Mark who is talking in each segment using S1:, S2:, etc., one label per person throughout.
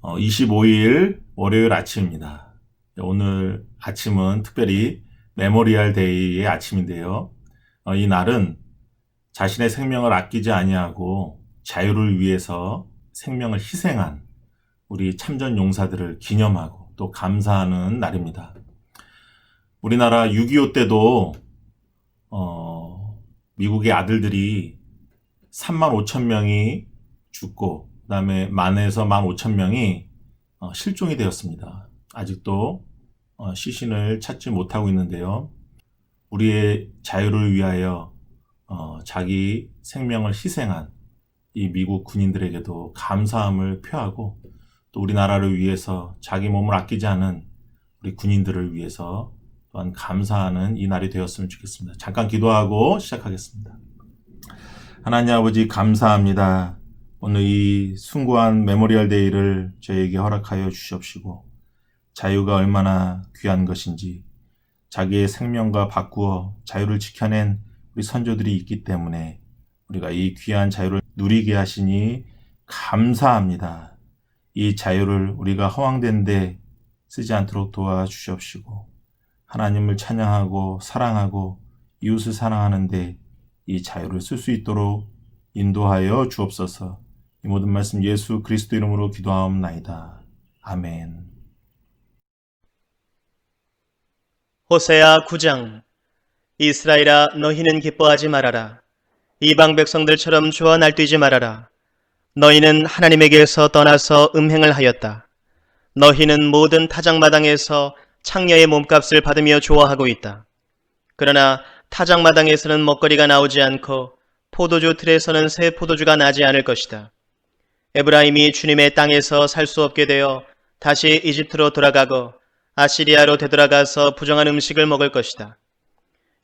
S1: 25일 월요일 아침입니다. 오늘 아침은 특별히 메모리얼 데이의 아침인데요. 이 날은 자신의 생명을 아끼지 아니하고 자유를 위해서 생명을 희생한 우리 참전 용사들을 기념하고 또 감사하는 날입니다. 우리나라 6.25 때도 미국의 아들들이 3만 5천 명이 죽고 그 다음에 만에서 1만 5천 명이 실종이 되었습니다. 아직도 시신을 찾지 못하고 있는데요. 우리의 자유를 위하여 자기 생명을 희생한 이 미국 군인들에게도 감사함을 표하고 또 우리나라를 위해서 자기 몸을 아끼지 않은 우리 군인들을 위해서 또한 감사하는 이 날이 되었으면 좋겠습니다. 잠깐 기도하고 시작하겠습니다. 하나님 아버지 감사합니다. 오늘 이 숭고한 메모리얼 데이를 저에게 허락하여 주시옵시고 자유가 얼마나 귀한 것인지 자기의 생명과 바꾸어 자유를 지켜낸 우리 선조들이 있기 때문에 우리가 이 귀한 자유를 누리게 하시니 감사합니다. 이 자유를 우리가 허황된 데 쓰지 않도록 도와주시옵시고 하나님을 찬양하고 사랑하고 이웃을 사랑하는 데 이 자유를 쓸 수 있도록 인도하여 주옵소서. 이 모든 말씀 예수 그리스도 이름으로 기도하옵나이다. 아멘.
S2: 호세아 9장. 이스라엘아, 너희는 기뻐하지 말아라. 이방 백성들처럼 좋아 날뛰지 말아라. 너희는 하나님에게서 떠나서 음행을 하였다. 너희는 모든 타작마당에서 창녀의 몸값을 받으며 좋아하고 있다. 그러나 타작마당에서는 먹거리가 나오지 않고 포도주 틀에서는 새 포도주가 나지 않을 것이다. 에브라임이 주님의 땅에서 살 수 없게 되어 다시 이집트로 돌아가고 아시리아로 되돌아가서 부정한 음식을 먹을 것이다.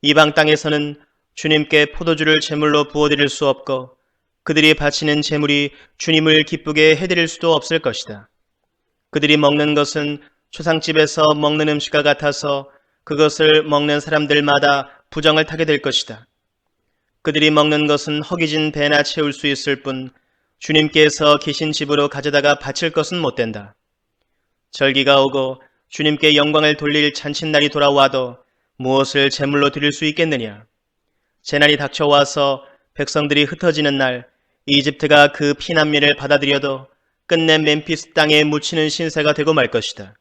S2: 이방 땅에서는 주님께 포도주를 제물로 부어드릴 수 없고 그들이 바치는 제물이 주님을 기쁘게 해드릴 수도 없을 것이다. 그들이 먹는 것은 초상집에서 먹는 음식과 같아서 그것을 먹는 사람들마다 부정을 타게 될 것이다. 그들이 먹는 것은 허기진 배나 채울 수 있을 뿐 주님께서 계신 집으로 가져다가 바칠 것은 못 된다. 절기가 오고 주님께 영광을 돌릴 잔칫날이 돌아와도 무엇을 제물로 드릴 수 있겠느냐? 재난이 닥쳐와서 백성들이 흩어지는 날 이집트가 그 피난민을 받아들여도 끝내 멤피스 땅에 묻히는 신세가 되고 말 것이다.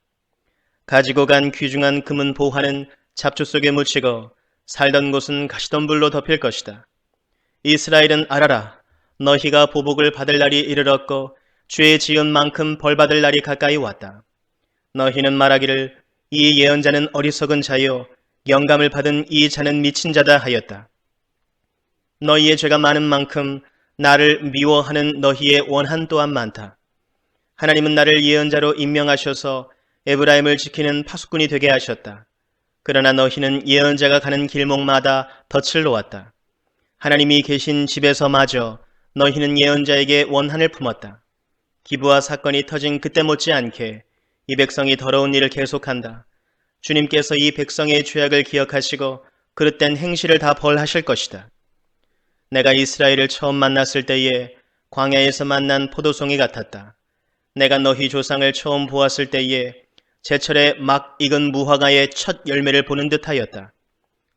S2: 가지고 간 귀중한 금은 보화는 잡초 속에 묻히고 살던 곳은 가시덤불로 덮일 것이다. 이스라엘은 알아라. 너희가 보복을 받을 날이 이르렀고 죄 지은 만큼 벌받을 날이 가까이 왔다. 너희는 말하기를 이 예언자는 어리석은 자요 영감을 받은 이 자는 미친 자다 하였다. 너희의 죄가 많은 만큼 나를 미워하는 너희의 원한 또한 많다. 하나님은 나를 예언자로 임명하셔서 에브라임을 지키는 파수꾼이 되게 하셨다. 그러나 너희는 예언자가 가는 길목마다 덫을 놓았다. 하나님이 계신 집에서마저 너희는 예언자에게 원한을 품었다. 기부와 사건이 터진 그때 못지않게 이 백성이 더러운 일을 계속한다. 주님께서 이 백성의 죄악을 기억하시고 그릇된 행실을 다 벌하실 것이다. 내가 이스라엘을 처음 만났을 때에 광야에서 만난 포도송이 같았다. 내가 너희 조상을 처음 보았을 때에 제철에 막 익은 무화과의 첫 열매를 보는 듯하였다.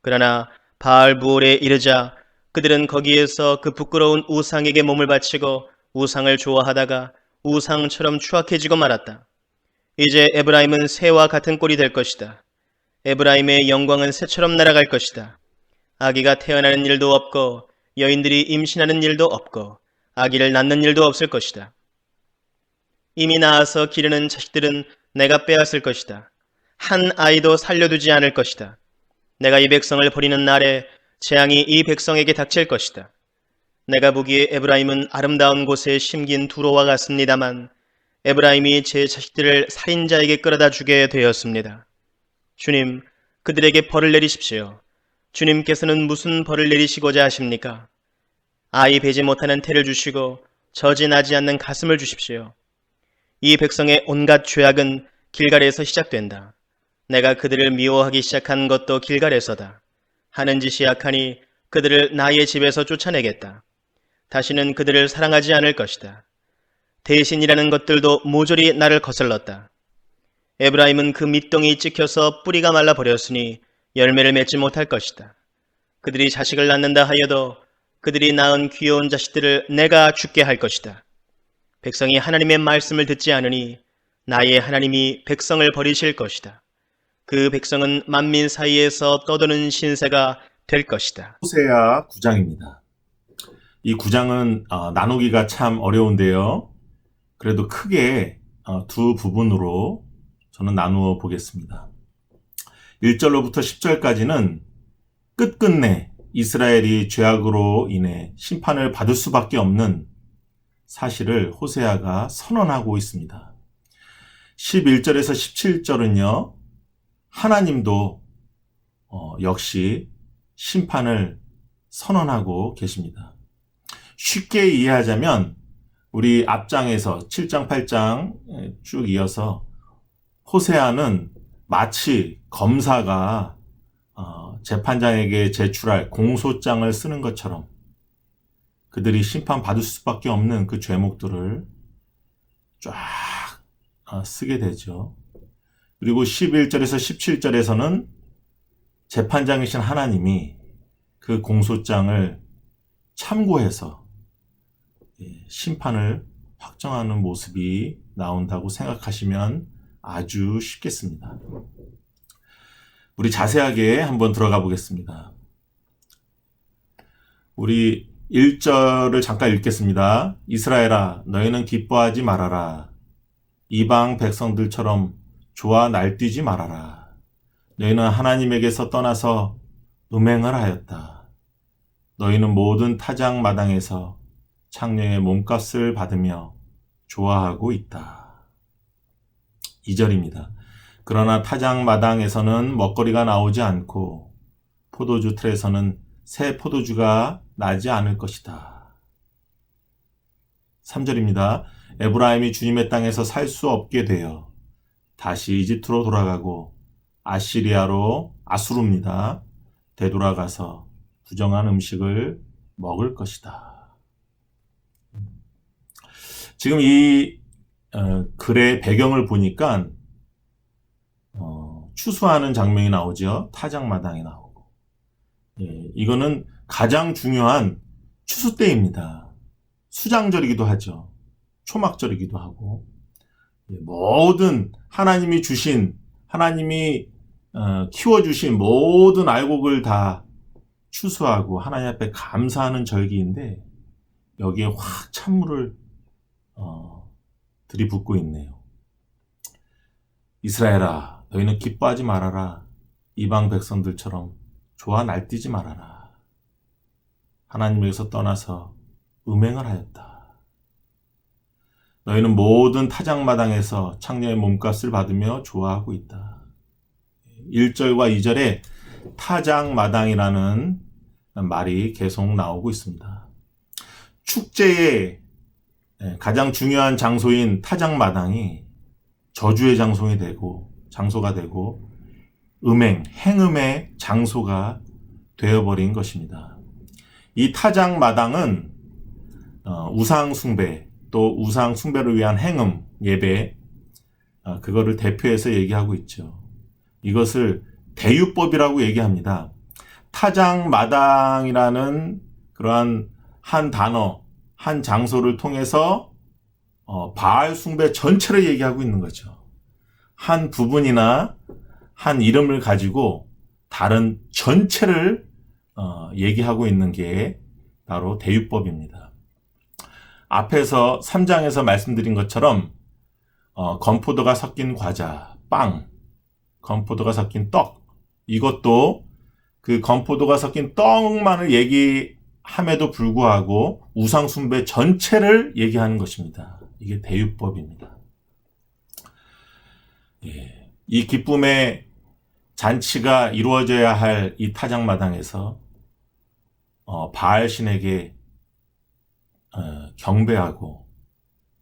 S2: 그러나 바알부올에 이르자 그들은 거기에서 그 부끄러운 우상에게 몸을 바치고 우상을 좋아하다가 우상처럼 추악해지고 말았다. 이제 에브라임은 새와 같은 꼴이 될 것이다. 에브라임의 영광은 새처럼 날아갈 것이다. 아기가 태어나는 일도 없고 여인들이 임신하는 일도 없고 아기를 낳는 일도 없을 것이다. 이미 낳아서 기르는 자식들은 내가 빼앗을 것이다. 한 아이도 살려두지 않을 것이다. 내가 이 백성을 버리는 날에 재앙이 이 백성에게 닥칠 것이다. 내가 보기에 에브라임은 아름다운 곳에 심긴 두로와 같습니다만 에브라임이 제 자식들을 살인자에게 끌어다 주게 되었습니다. 주님, 그들에게 벌을 내리십시오. 주님께서는 무슨 벌을 내리시고자 하십니까? 아이 베지 못하는 태를 주시고 젖이 나지 않는 가슴을 주십시오. 이 백성의 온갖 죄악은 길갈에서 시작된다. 내가 그들을 미워하기 시작한 것도 길갈에서다. 하는 짓이 악하니 그들을 나의 집에서 쫓아내겠다. 다시는 그들을 사랑하지 않을 것이다. 대신이라는 것들도 모조리 나를 거슬렀다. 에브라임은 그 밑동이 찍혀서 뿌리가 말라버렸으니 열매를 맺지 못할 것이다. 그들이 자식을 낳는다 하여도 그들이 낳은 귀여운 자식들을 내가 죽게 할 것이다. 백성이 하나님의 말씀을 듣지 않으니 나의 하나님이 백성을 버리실 것이다. 그 백성은 만민 사이에서 떠도는 신세가 될 것이다.
S1: 호세아 9장입니다. 이 9장은 나누기가 참 어려운데요. 그래도 크게 두 부분으로 저는 나누어 보겠습니다. 1절로부터 10절까지는 끝끝내 이스라엘이 죄악으로 인해 심판을 받을 수밖에 없는 사실을 호세아가 선언하고 있습니다. 11절에서 17절은요, 하나님도 역시 심판을 선언하고 계십니다. 쉽게 이해하자면 우리 앞장에서 7장, 8장 쭉 이어서 호세아는 마치 검사가 재판장에게 제출할 공소장을 쓰는 것처럼 그들이 심판받을 수밖에 없는 그 죄목들을 쫙 쓰게 되죠. 그리고 11절에서 17절에서는 재판장이신 하나님이 그 공소장을 참고해서 심판을 확정하는 모습이 나온다고 생각하시면 아주 쉽겠습니다. 우리 자세하게 한번 들어가 보겠습니다. 우리 1절을 잠깐 읽겠습니다. 이스라엘아, 너희는 기뻐하지 말아라. 이방 백성들처럼 좋아 날뛰지 말아라. 너희는 하나님에게서 떠나서 음행을 하였다. 너희는 모든 타작 마당에서 창녀의 몸값을 받으며 좋아하고 있다. 2절입니다. 그러나 타작 마당에서는 먹거리가 나오지 않고 포도주 틀에서는 새 포도주가 나지 않을 것이다. 3절입니다. 에브라임이 주님의 땅에서 살 수 없게 되어 다시 이집트로 돌아가고 아수르입니다. 되돌아가서 부정한 음식을 먹을 것이다. 지금 이 글의 배경을 보니까 추수하는 장면이 나오죠. 타작마당이 나오고. 이거는 가장 중요한 추수 때입니다. 수장절이기도 하죠. 초막절이기도 하고. 모든 하나님이 주신, 하나님이 키워주신 모든 알곡을 다 추수하고 하나님 앞에 감사하는 절기인데 여기에 확 찬물을 들이붓고 있네요. 이스라엘아, 너희는 기뻐하지 말아라. 이방 백성들처럼 좋아 날뛰지 말아라. 하나님에게서 떠나서 음행을 하였다. 너희는 모든 타작마당에서 창녀의 몸값을 받으며 좋아하고 있다. 1절과 2절에 타작마당이라는 말이 계속 나오고 있습니다. 축제의 가장 중요한 장소인 타작마당이 저주의 장소가 되고 음행, 행음의 장소가 되어버린 것입니다. 이 타작마당은 우상숭배, 또 우상숭배를 위한 행음, 예배, 그거를 대표해서 얘기하고 있죠. 이것을 대유법이라고 얘기합니다. 타작마당이라는 그러한 한 단어, 한 장소를 통해서 바알 숭배 전체를 얘기하고 있는 거죠. 한 부분이나 한 이름을 가지고 다른 전체를 얘기하고 있는 게 바로 대유법입니다. 앞에서 3장에서 말씀드린 것처럼 건포도가 섞인 과자, 빵, 건포도가 섞인 떡, 이것도 그 건포도가 섞인 떡만을 얘기함에도 불구하고 우상숭배 전체를 얘기하는 것입니다. 이게 대유법입니다. 이 기쁨의 잔치가 이루어져야 할 이 타작마당에서 바알 신에게 경배하고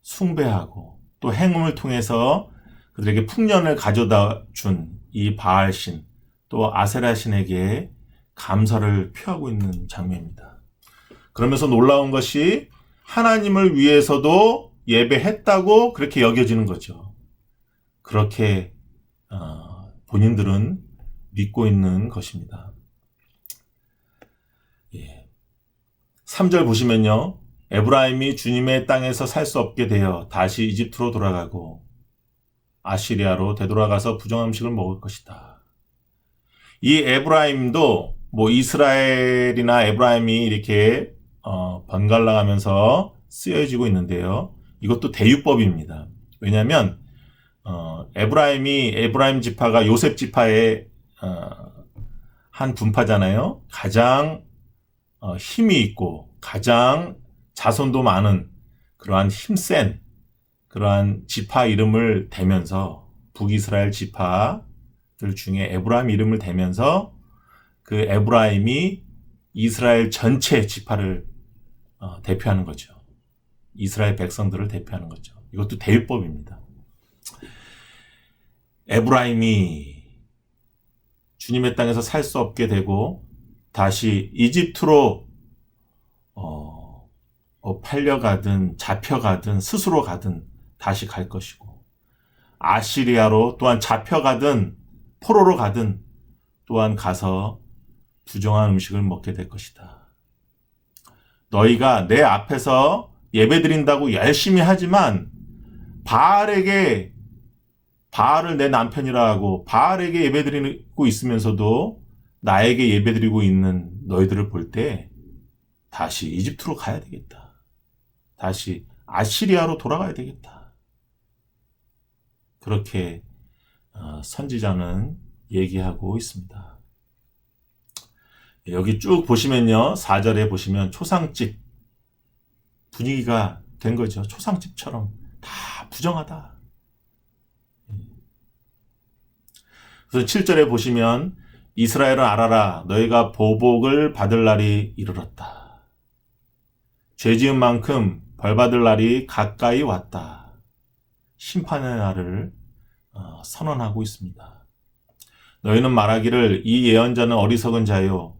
S1: 숭배하고 또 행음을 통해서 그들에게 풍년을 가져다 준 이 바알 신, 또 아세라 신에게 감사를 표하고 있는 장면입니다. 그러면서 놀라운 것이 하나님을 위해서도 예배했다고 그렇게 여겨지는 거죠. 그렇게 본인들은 믿고 있는 것입니다. 3절 보시면요. 에브라임이 주님의 땅에서 살 수 없게 되어 다시 이집트로 돌아가고 아시리아로 되돌아가서 부정한 음식을 먹을 것이다. 이 에브라임도 뭐 이스라엘이나 에브라임이 이렇게 번갈아 가면서 쓰여지고 있는데요. 이것도 대유법입니다. 왜냐하면 에브라임 지파가 요셉 지파의 한 분파잖아요. 가장 힘이 있고 가장 자손도 많은 그러한 힘센 그러한 지파 이름을 대면서 북이스라엘 지파들 중에 에브라임 이름을 대면서 그 에브라임이 이스라엘 전체 지파를 대표하는 거죠. 이스라엘 백성들을 대표하는 거죠. 이것도 대유법입니다. 에브라임이 주님의 땅에서 살 수 없게 되고 다시 이집트로 팔려가든 잡혀가든 스스로 가든 다시 갈 것이고 아시리아로 또한 잡혀가든 포로로 가든 또한 가서 부정한 음식을 먹게 될 것이다. 너희가 내 앞에서 예배드린다고 열심히 하지만 바알을 내 남편이라 하고 바알에게 예배드리고 있으면서도 나에게 예배드리고 있는 너희들을 볼 때 다시 이집트로 가야 되겠다. 다시 아시리아로 돌아가야 되겠다. 그렇게 선지자는 얘기하고 있습니다. 여기 쭉 보시면요. 4절에 보시면 초상집 분위기가 된 거죠. 초상집처럼 다 부정하다. 그래서 7절에 보시면 이스라엘은 알아라. 너희가 보복을 받을 날이 이르렀다. 죄 지은 만큼 벌 받을 날이 가까이 왔다. 심판의 날을 선언하고 있습니다. 너희는 말하기를 이 예언자는 어리석은 자요.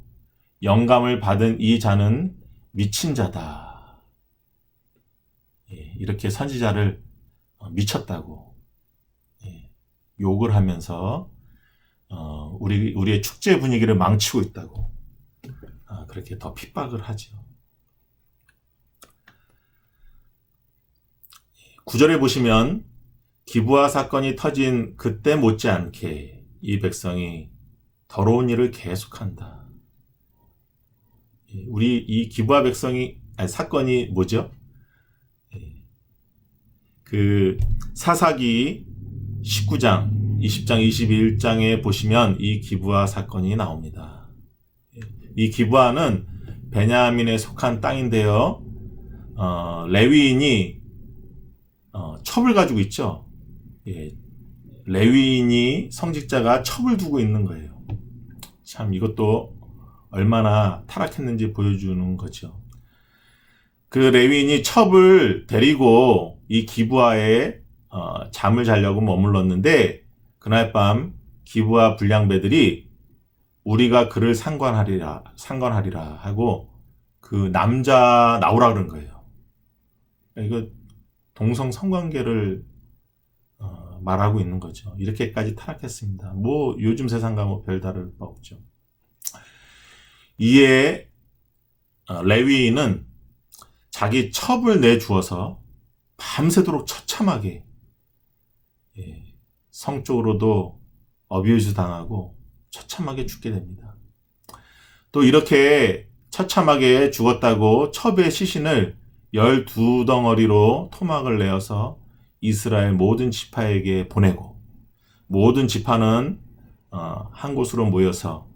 S1: 영감을 받은 이 자는 미친 자다. 이렇게 선지자를 미쳤다고 욕을 하면서 우리의 축제 분위기를 망치고 있다고 그렇게 더 핍박을 하죠. 9절에 보시면 기브아 사건이 터진 그때 못지않게 이 백성이 더러운 일을 계속한다. 우리 이 기브아 사건이 뭐죠? 그 사사기 19장, 20장, 21장에 보시면 이 기브아 사건이 나옵니다. 이 기브아는 베냐민에 속한 땅인데요. 레위인이 첩을 가지고 있죠. 레위인이 성직자가 첩을 두고 있는 거예요. 참 이것도 얼마나 타락했는지 보여주는 거죠. 그 레위인이 첩을 데리고 이 기브아에 잠을 자려고 머물렀는데 그날 밤 기브아 불량배들이 우리가 그를 상관하리라 하고 그 남자 나오라 그런 거예요. 이거 동성 성관계를 말하고 있는 거죠. 이렇게까지 타락했습니다. 뭐 요즘 세상과 뭐 별다를 바 없죠. 이에 레위인은 자기 첩을 내주어서 밤새도록 처참하게 성적으로도 어뷰즈 당하고 처참하게 죽게 됩니다. 또 이렇게 처참하게 죽었다고 첩의 시신을 12덩어리로 토막을 내어서 이스라엘 모든 지파에게 보내고 모든 지파는 한 곳으로 모여서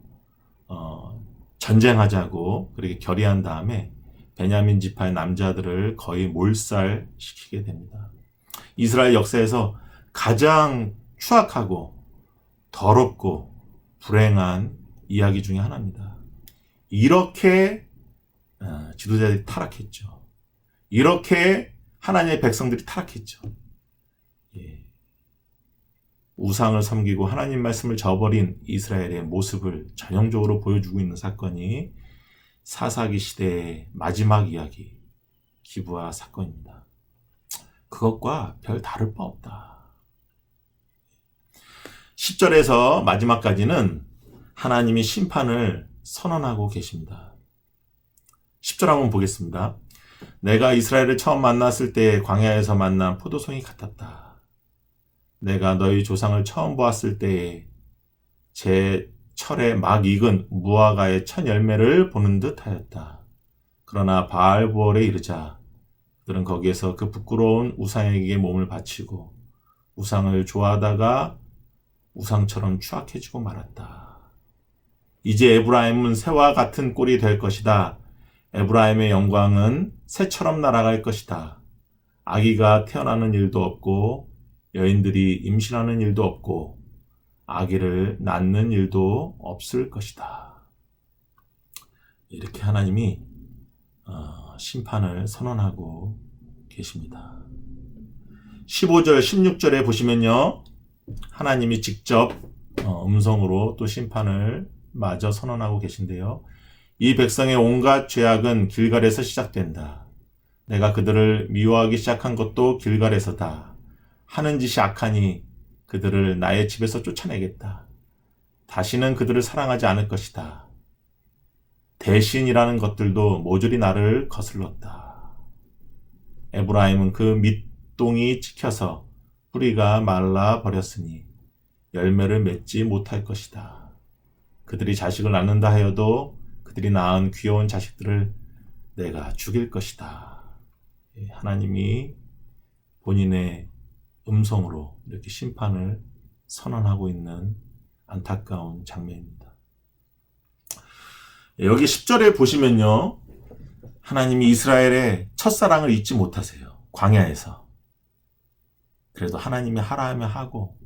S1: 전쟁하자고 그렇게 결의한 다음에 베냐민 지파의 남자들을 거의 몰살시키게 됩니다. 이스라엘 역사에서 가장 추악하고 더럽고 불행한 이야기 중에 하나입니다. 이렇게 지도자들이 타락했죠. 이렇게 하나님의 백성들이 타락했죠. 우상을 섬기고 하나님 말씀을 저버린 이스라엘의 모습을 전형적으로 보여주고 있는 사건이 사사기 시대의 마지막 이야기 기브아 사건입니다. 그것과 별 다를 바 없다. 10절에서 마지막까지는 하나님이 심판을 선언하고 계십니다. 10절 한번 보겠습니다. 내가 이스라엘을 처음 만났을 때 광야에서 만난 포도송이 같았다. 내가 너희 조상을 처음 보았을 때에 제 철에 막 익은 무화과의 첫 열매를 보는 듯 하였다. 그러나 바알보올에 이르자 그들은 거기에서 그 부끄러운 우상에게 몸을 바치고 우상을 좋아하다가 우상처럼 추악해지고 말았다. 이제 에브라임은 새와 같은 꼴이 될 것이다. 에브라임의 영광은 새처럼 날아갈 것이다. 아기가 태어나는 일도 없고 여인들이 임신하는 일도 없고 아기를 낳는 일도 없을 것이다. 이렇게 하나님이 심판을 선언하고 계십니다. 15절, 16절에 보시면요. 하나님이 직접 음성으로 또 심판을 마저 선언하고 계신데요. 이 백성의 온갖 죄악은 길갈에서 시작된다. 내가 그들을 미워하기 시작한 것도 길갈에서다. 하는 짓이 악하니 그들을 나의 집에서 쫓아내겠다. 다시는 그들을 사랑하지 않을 것이다. 대신이라는 것들도 모조리 나를 거슬렀다. 에브라임은 그 밑동이 찍혀서 뿌리가 말라 버렸으니 열매를 맺지 못할 것이다. 그들이 자식을 낳는다 하여도 그들이 낳은 귀여운 자식들을 내가 죽일 것이다. 하나님이 본인의 음성으로 이렇게 심판을 선언하고 있는 안타까운 장면입니다. 여기 10절에 보시면요. 하나님이 이스라엘의 첫사랑을 잊지 못하세요. 광야에서. 그래도 하나님이 하라 하면 하고,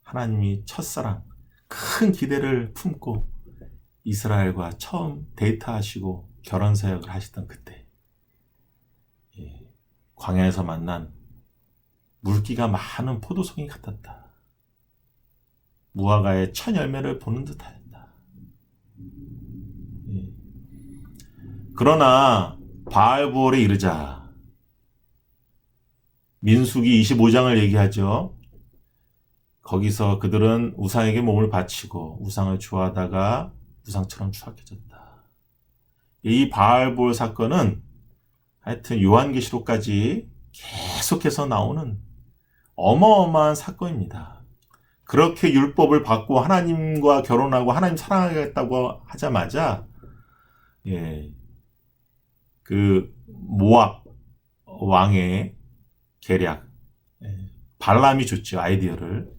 S1: 하나님이 첫사랑, 큰 기대를 품고 이스라엘과 처음 데이트하시고 결혼 사역을 하시던 그때, 광야에서 만난 물기가 많은 포도송이 같았다. 무화과의 첫 열매를 보는 듯하였다. 그러나 바알보올에 이르자 민수기 25장을 얘기하죠. 거기서 그들은 우상에게 몸을 바치고 우상을 좋아하다가 우상처럼 추악해졌다. 이 바알보올 사건은 하여튼 요한계시록까지 계속해서 나오는 어마어마한 사건입니다. 그렇게 율법을 받고 하나님과 결혼하고 하나님 사랑하겠다고 하자마자 그 모압 왕의 계략 발람이 줬죠. 아이디어를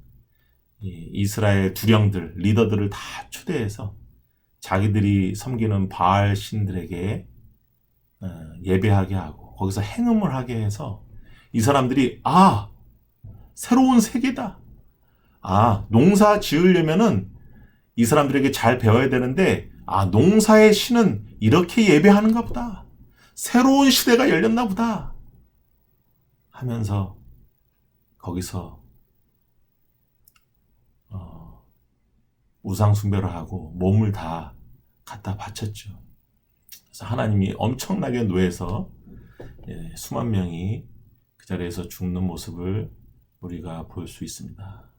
S1: 이스라엘 두령들 리더들을 다 초대해서 자기들이 섬기는 바알 신들에게 예배하게 하고 거기서 행음을 하게 해서 이 사람들이 새로운 세계다. 농사 지으려면은 이 사람들에게 잘 배워야 되는데 농사의 신은 이렇게 예배하는가 보다. 새로운 시대가 열렸나 보다. 하면서 거기서 우상 숭배를 하고 몸을 다 갖다 바쳤죠. 그래서 하나님이 엄청나게 노해서 수만 명이 그 자리에서 죽는 모습을 우리가 볼 수 있습니다.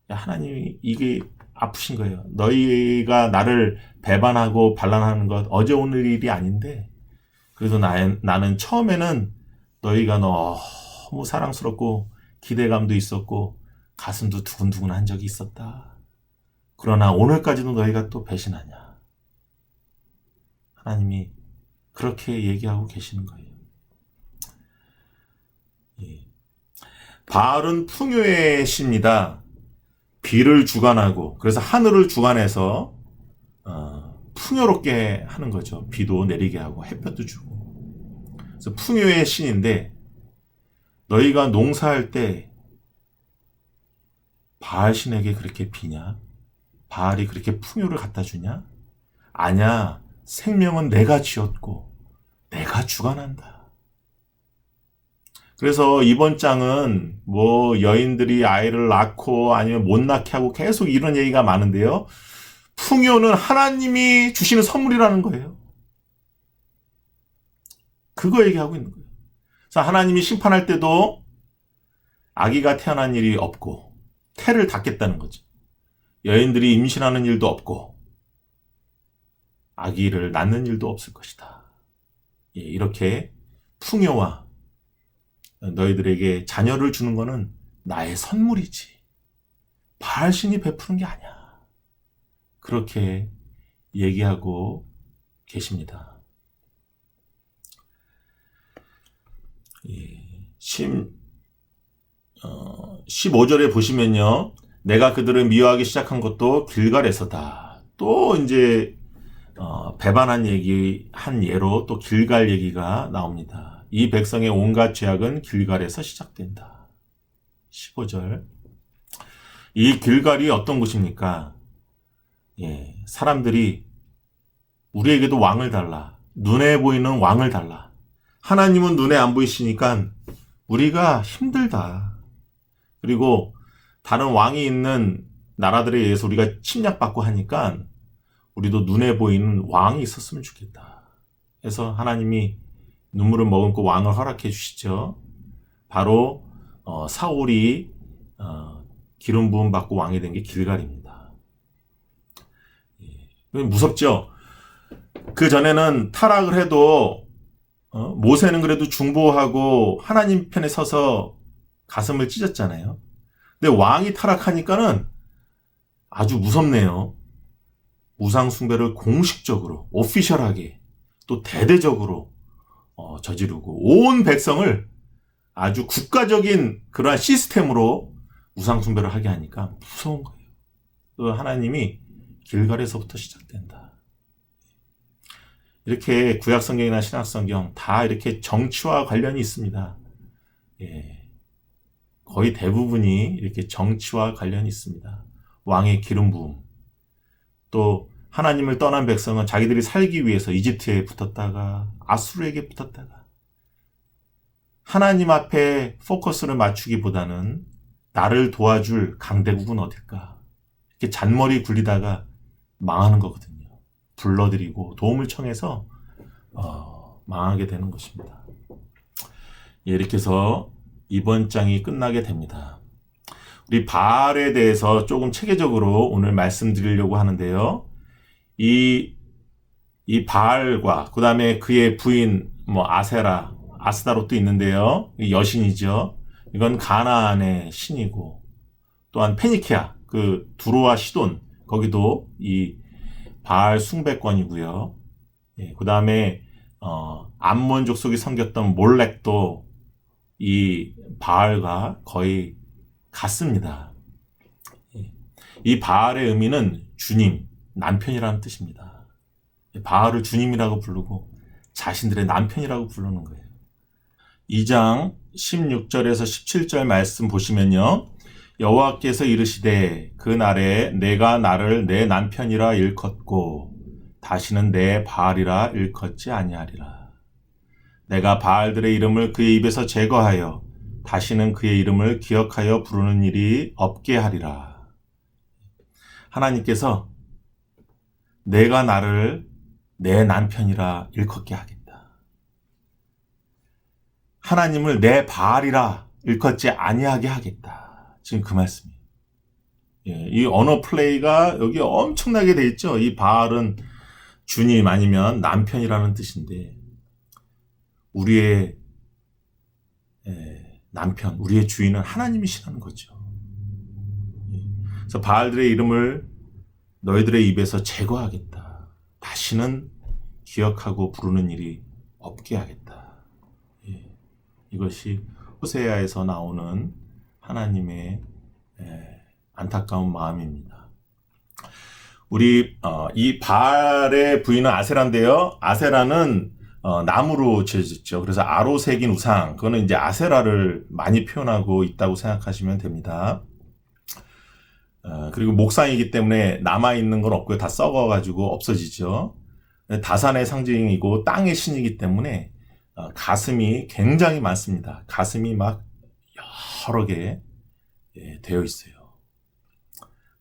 S1: 하나님이 이게 아프신 거예요. 너희가 나를 배반하고 반란하는 것 어제 오늘 일이 아닌데 그래도 나는 처음에는 너희가 너무 사랑스럽고 기대감도 있었고 가슴도 두근두근 한 적이 있었다. 그러나 오늘까지도 너희가 또 배신하냐. 하나님이 그렇게 얘기하고 계시는 거예요. 바알은 풍요의 신입니다. 비를 주관하고 그래서 하늘을 주관해서 풍요롭게 하는 거죠. 비도 내리게 하고 햇볕도 주고. 그래서 풍요의 신인데 너희가 농사할 때 바알 신에게 그렇게 비냐? 바알이 그렇게 풍요를 갖다 주냐? 아냐. 생명은 내가 지었고 내가 주관한다. 그래서 이번 장은 여인들이 아이를 낳고 아니면 못 낳게 하고 계속 이런 얘기가 많은데요. 풍요는 하나님이 주시는 선물이라는 거예요. 그거 얘기하고 있는 거예요. 그래서 하나님이 심판할 때도 아기가 태어난 일이 없고 태를 닫겠다는 거죠. 여인들이 임신하는 일도 없고 아기를 낳는 일도 없을 것이다. 예, 이렇게 풍요와 너희들에게 자녀를 주는 것은 나의 선물이지 바알 신이 베푸는 게 아니야. 그렇게 얘기하고 계십니다. 예, 15절에 보시면요. 내가 그들을 미워하기 시작한 것도 길갈에서다. 또 이제 배반한 얘기 한 예로 또 길갈 얘기가 나옵니다. 이 백성의 온갖 죄악은 길갈에서 시작된다. 15절. 이 길갈이 어떤 곳입니까? 예, 사람들이 우리에게도 왕을 달라. 눈에 보이는 왕을 달라. 하나님은 눈에 안 보이시니까 우리가 힘들다. 그리고 다른 왕이 있는 나라들에 의해서 우리가 침략받고 하니까 우리도 눈에 보이는 왕이 있었으면 좋겠다. 그래서 하나님이 눈물을 머금고 왕을 허락해 주시죠. 바로 사울이 기름 부음 받고 왕이 된 게 길갈입니다. 무섭죠? 그 전에는 타락을 해도 모세는 그래도 중보하고 하나님 편에 서서 가슴을 찢었잖아요. 근데 왕이 타락하니까는 아주 무섭네요. 우상 숭배를 공식적으로, 오피셜하게, 또 대대적으로 저지르고 온 백성을 아주 국가적인 그러한 시스템으로 우상 숭배를 하게 하니까 무서운 거예요. 그 하나님이 길갈에서부터 시작된다. 이렇게 구약성경이나 신약성경 다 이렇게 정치와 관련이 있습니다. 예. 거의 대부분이 이렇게 정치와 관련이 있습니다. 왕의 기름 부음. 또 하나님을 떠난 백성은 자기들이 살기 위해서 이집트에 붙었다가 아수르에게 붙었다가 하나님 앞에 포커스를 맞추기보다는 나를 도와줄 강대국은 어딜까? 이렇게 잔머리 굴리다가 망하는 거거든요. 불러들이고 도움을 청해서 망하게 되는 것입니다. 예, 이렇게 해서 이번 장이 끝나게 됩니다. 우리 바알에 대해서 조금 체계적으로 오늘 말씀드리려고 하는데요. 이 바알과 그 다음에 그의 부인 아세라, 아스다롯도 있는데요. 여신이죠. 이건 가나안의 신이고 또한 페니키아, 그 두로와 시돈 거기도 이 바알 숭배권이고요. 예, 그 다음에 암몬 족속이 섬겼던 몰렉도 이 바알과 거의 같습니다. 이 바알의 의미는 주님, 남편이라는 뜻입니다. 바알을 주님이라고 부르고 자신들의 남편이라고 부르는 거예요. 2장 16절에서 17절 말씀 보시면요. 여호와께서 이르시되 그 날에 내가 나를 내 남편이라 일컫고 다시는 내 바알이라 일컫지 아니하리라. 내가 바알들의 이름을 그의 입에서 제거하여 다시는 그의 이름을 기억하여 부르는 일이 없게 하리라. 하나님께서 내가 나를 내 남편이라 일컫게 하겠다. 하나님을 내 바알이라 일컫지 아니하게 하겠다. 지금 그 말씀이에요. 예, 이 언어 플레이가 여기 엄청나게 돼 있죠. 이 바알은 주님 아니면 남편이라는 뜻인데 우리의 남편, 우리의 주인은 하나님이시라는 거죠. 그래서 바알들의 이름을 너희들의 입에서 제거하겠다. 다시는 기억하고 부르는 일이 없게 하겠다. 이것이 호세아에서 나오는 하나님의 안타까운 마음입니다. 우리 이 바알의 부인은 아세라인데요. 아세라는 나무로 지어졌죠. 그래서 아로 새긴 우상, 그거는 이제 아세라를 많이 표현하고 있다고 생각하시면 됩니다. 그리고 목상이기 때문에 남아있는 건 없고요. 다 썩어가지고 없어지죠. 다산의 상징이고 땅의 신이기 때문에 가슴이 굉장히 많습니다. 가슴이 막 여러 개 되어 있어요.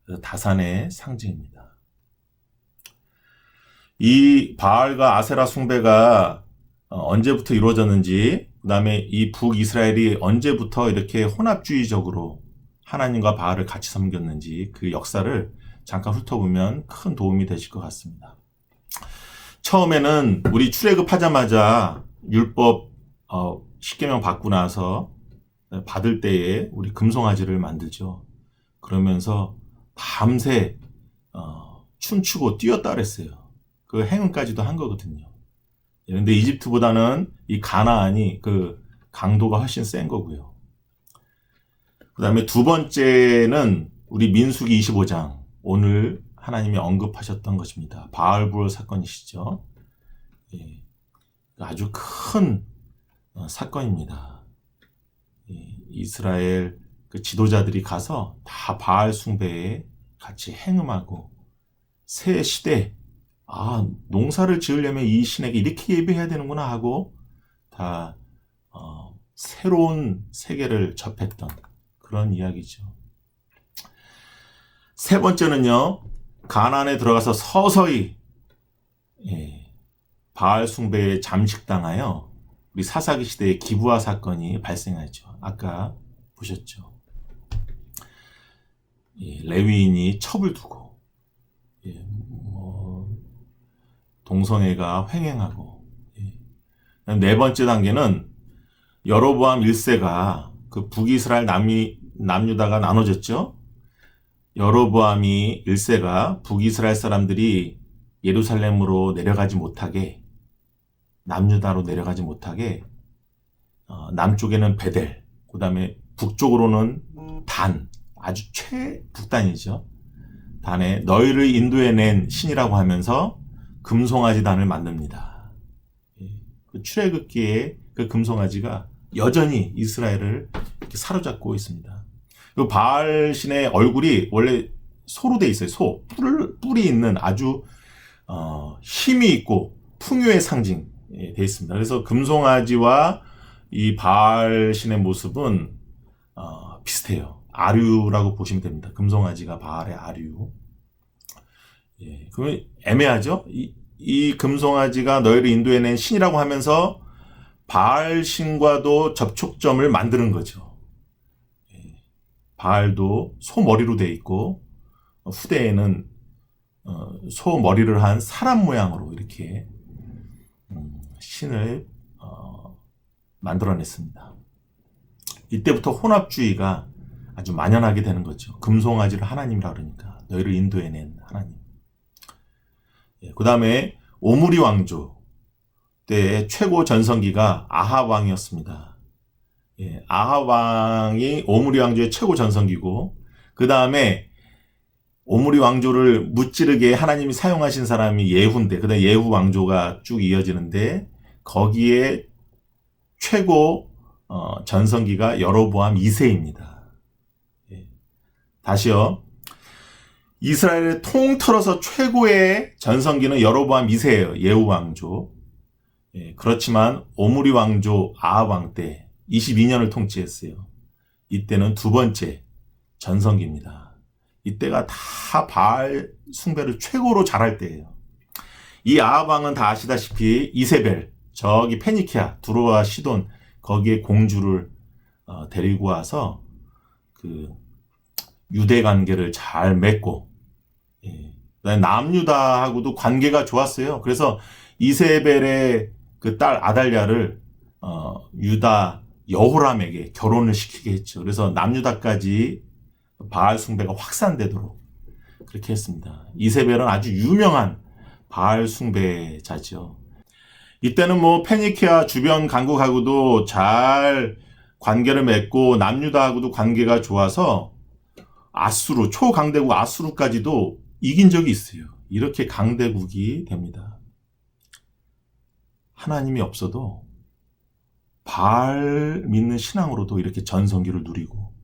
S1: 그래서 다산의 상징입니다. 이 바알과 아세라 숭배가 언제부터 이루어졌는지 그 다음에 이 북이스라엘이 언제부터 이렇게 혼합주의적으로 하나님과 바알을 같이 섬겼는지 그 역사를 잠깐 훑어보면 큰 도움이 되실 것 같습니다. 처음에는 우리 출애굽하자마자 율법 10계명 받고 나서 받을 때에 우리 금송아지를 만들죠. 그러면서 밤새 춤추고 뛰었다 그랬어요. 그 행운까지도 한 거거든요. 그런데 이집트보다는 이 가나안이 그 강도가 훨씬 센 거고요. 그 다음에 두 번째는 우리 민수기 25장, 오늘 하나님이 언급하셨던 것입니다. 바알불 사건이시죠. 예, 아주 큰 사건입니다. 예, 이스라엘 그 지도자들이 가서 다 바알 숭배에 같이 행음하고 새 시대, 농사를 지으려면 이 신에게 이렇게 예배해야 되는구나 하고 다 새로운 세계를 접했던 그런 이야기죠. 세 번째는요, 가나안에 들어가서 서서히 바알 숭배에 잠식당하여 우리 사사기 시대의 기브아 사건이 발생하죠. 아까 보셨죠. 레위인이 첩을 두고 동성애가 횡행하고, 네 번째 단계는 여로보암 1세가 그 북이스라엘 남유다가 나눠졌죠. 여로보암이 1세가 북이스라엘 사람들이 예루살렘으로 내려가지 못하게, 남유다로 내려가지 못하게 남쪽에는 베델, 그 다음에 북쪽으로는 단, 아주 최북단이죠. 단에 너희를 인도해낸 신이라고 하면서 금송아지 단을 만듭니다. 그 출애굽기에 그 금송아지가 여전히 이스라엘을 이렇게 사로잡고 있습니다. 그 바알 신의 얼굴이 원래 소로 돼 있어요. 소. 뿔이 있는 아주 힘이 있고 풍요의 상징 돼 있습니다. 그래서 금송아지와 이 바알 신의 모습은 비슷해요. 아류라고 보시면 됩니다. 금송아지가 바알의 아류. 그러면 애매하죠? 이 금송아지가 너희를 인도해낸 신이라고 하면서 바알 신과도 접촉점을 만드는 거죠. 바알도 소 머리로 되어 있고 후대에는 소 머리를 한 사람 모양으로 이렇게 신을 만들어냈습니다. 이때부터 혼합주의가 아주 만연하게 되는 거죠. 금송아지를 하나님이라 그러니까 너희를 인도해낸 하나님. 그 다음에 오므리 왕조 때의 최고 전성기가 아합 왕이었습니다. 아합 왕이 오므리 왕조의 최고 전성기고, 그 다음에 오므리 왕조를 무찌르게 하나님이 사용하신 사람이 예후인데, 그 다음에 예후 왕조가 쭉 이어지는데, 거기에 최고 전성기가 여로보암 2세입니다. 다시요. 이스라엘을 통틀어서 최고의 전성기는 여로보암 2세예요. 예후 왕조. 그렇지만 오므리 왕조 아합 왕 때 22년을 통치했어요. 이때는 두 번째 전성기입니다. 이때가 다 바알 숭배를 최고로 잘할 때예요. 이 아합 왕은 다 아시다시피 이세벨, 저기 페니키아, 두로와 시돈, 거기에 공주를 데리고 와서 그 유대 관계를 잘 맺고, 남유다하고도 관계가 좋았어요. 그래서 이세벨의 그 딸 아달랴를 유다 여호람에게 결혼을 시키게 했죠. 그래서 남유다까지 바알 숭배가 확산되도록 그렇게 했습니다. 이세벨은 아주 유명한 바알 숭배자죠. 이때는 뭐 페니키아 주변 강국하고도 잘 관계를 맺고 남유다하고도 관계가 좋아서 아수르, 초강대국 아수르까지도 이긴 적이 있어요. 이렇게 강대국이 됩니다. 하나님이 없어도 바알 믿는 신앙으로도 이렇게 전성기를 누리고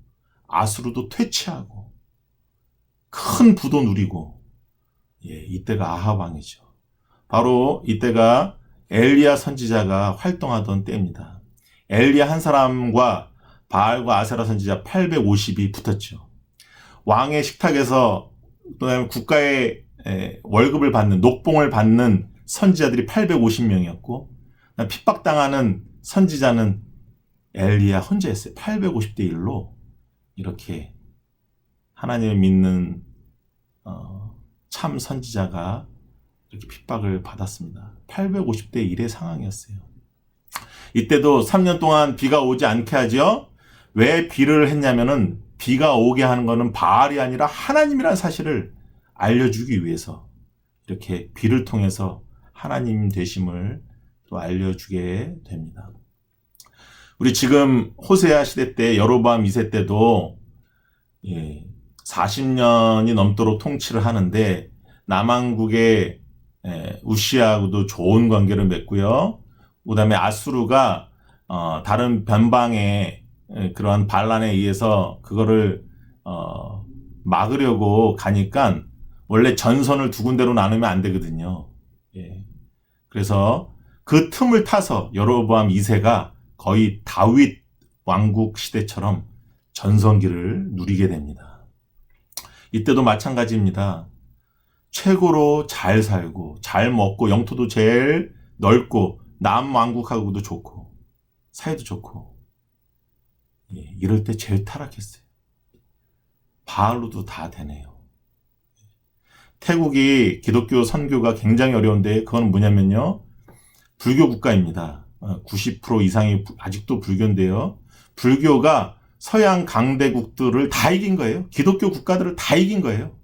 S1: 아수르도 퇴치하고 큰 부도 누리고, 이때가 아합 왕이죠. 바로 이때가 엘리야 선지자가 활동하던 때입니다. 엘리야 한 사람과 바알과 아세라 선지자 850이 붙었죠. 왕의 식탁에서, 또는 국가의 월급을 받는, 녹봉을 받는 선지자들이 850명이었고, 핍박당하는 선지자는 엘리야 혼자였어요. 850대 1로 이렇게 하나님을 믿는 참 선지자가 이렇게 핍박을 받았습니다. 850대 1의 상황이었어요. 이때도 3년 동안 비가 오지 않게 하죠. 왜 비를 했냐면은 비가 오게 하는 것은 바알이 아니라 하나님이라는 사실을 알려주기 위해서 이렇게 비를 통해서 하나님 되심을 또 알려주게 됩니다. 우리 지금 호세아 시대 때 여로보암 2세 때도 40년이 넘도록 통치를 하는데 남왕국의 우시아하고도 좋은 관계를 맺고요. 그 다음에 아수르가 다른 변방의 그러한 반란에 의해서 그거를 막으려고 가니까 원래 전선을 두 군데로 나누면 안 되거든요. 그래서 그 틈을 타서 여로보암 2세가 거의 다윗 왕국 시대처럼 전성기를 누리게 됩니다. 이때도 마찬가지입니다. 최고로 잘 살고 잘 먹고 영토도 제일 넓고 남왕국하고도 좋고 사이도 좋고 이럴 때 제일 타락했어요. 바알로도 다 되네요. 태국이 기독교 선교가 굉장히 어려운데 그건 뭐냐면요. 불교 국가입니다. 90% 이상이 아직도 불교인데요. 불교가 서양 강대국들을 다 이긴 거예요. 기독교 국가들을 다 이긴 거예요.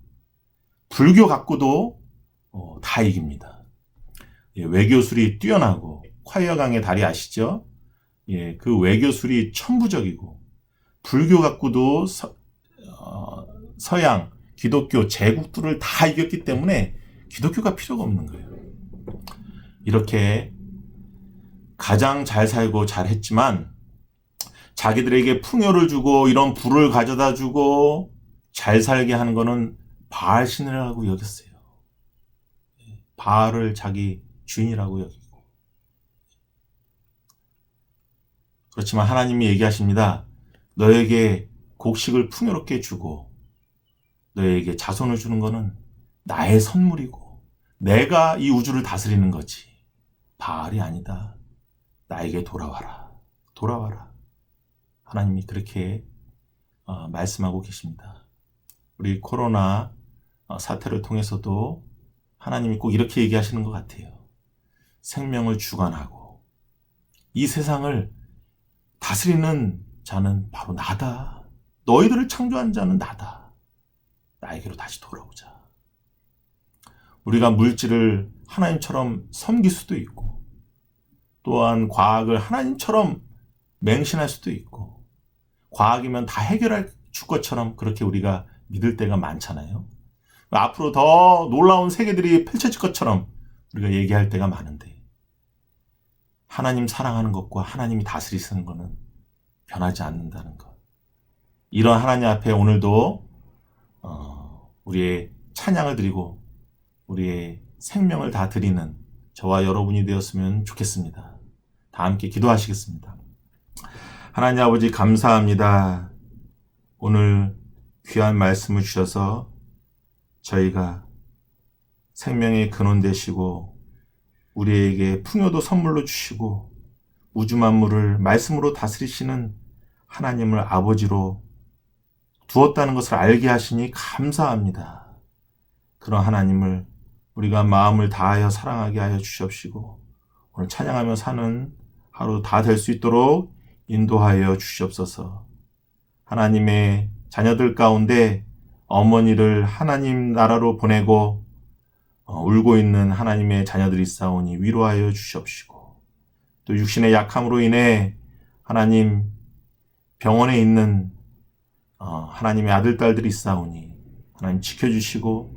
S1: 불교 갖고도 다 이깁니다. 외교술이 뛰어나고 콰이어강의 다리 아시죠? 그 외교술이 천부적이고 불교 갖고도 서양 기독교 제국들을 다 이겼기 때문에 기독교가 필요가 없는 거예요. 이렇게 가장 잘 살고 잘했지만 자기들에게 풍요를 주고 이런 부를 가져다 주고 잘 살게 하는 거는 바알 신이라고 여겼어요. 바알을 자기 주인이라고 여기고. 그렇지만 하나님이 얘기하십니다. 너에게 곡식을 풍요롭게 주고 너에게 자손을 주는 거는 나의 선물이고 내가 이 우주를 다스리는 거지. 바알이 아니다. 나에게 돌아와라. 돌아와라. 하나님이 그렇게 말씀하고 계십니다. 우리 코로나 사태를 통해서도 하나님이 꼭 이렇게 얘기하시는 것 같아요. 생명을 주관하고 이 세상을 다스리는 자는 바로 나다. 너희들을 창조한 자는 나다. 나에게로 다시 돌아오자. 우리가 물질을 하나님처럼 섬길 수도 있고 또한 과학을 하나님처럼 맹신할 수도 있고 과학이면 다 해결할 줄 것처럼 그렇게 우리가 믿을 때가 많잖아요. 앞으로 더 놀라운 세계들이 펼쳐질 것처럼 우리가 얘기할 때가 많은데 하나님 사랑하는 것과 하나님이 다스리시는 것은 변하지 않는다는 것. 이런 하나님 앞에 오늘도 우리의 찬양을 드리고 우리의 생명을 다 드리는 저와 여러분이 되었으면 좋겠습니다. 다 함께 기도하시겠습니다. 하나님 아버지 감사합니다. 오늘 귀한 말씀을 주셔서 저희가 생명의 근원 되시고 우리에게 풍요도 선물로 주시고 우주 만물을 말씀으로 다스리시는 하나님을 아버지로 두었다는 것을 알게 하시니 감사합니다. 그런 하나님을 우리가 마음을 다하여 사랑하게 하여 주시옵시고 오늘 찬양하며 사는 하루 다 될 수 있도록 인도하여 주시옵소서. 하나님의 자녀들 가운데 어머니를 하나님 나라로 보내고 울고 있는 하나님의 자녀들이 있사오니 위로하여 주시옵시고 또 육신의 약함으로 인해 하나님 병원에 있는 하나님의 아들 딸들이 있사오니 하나님 지켜주시고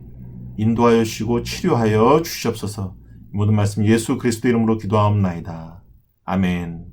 S1: 인도하여 주시고 치료하여 주시옵소서. 모든 말씀 예수 그리스도 이름으로 기도하옵나이다. 아멘.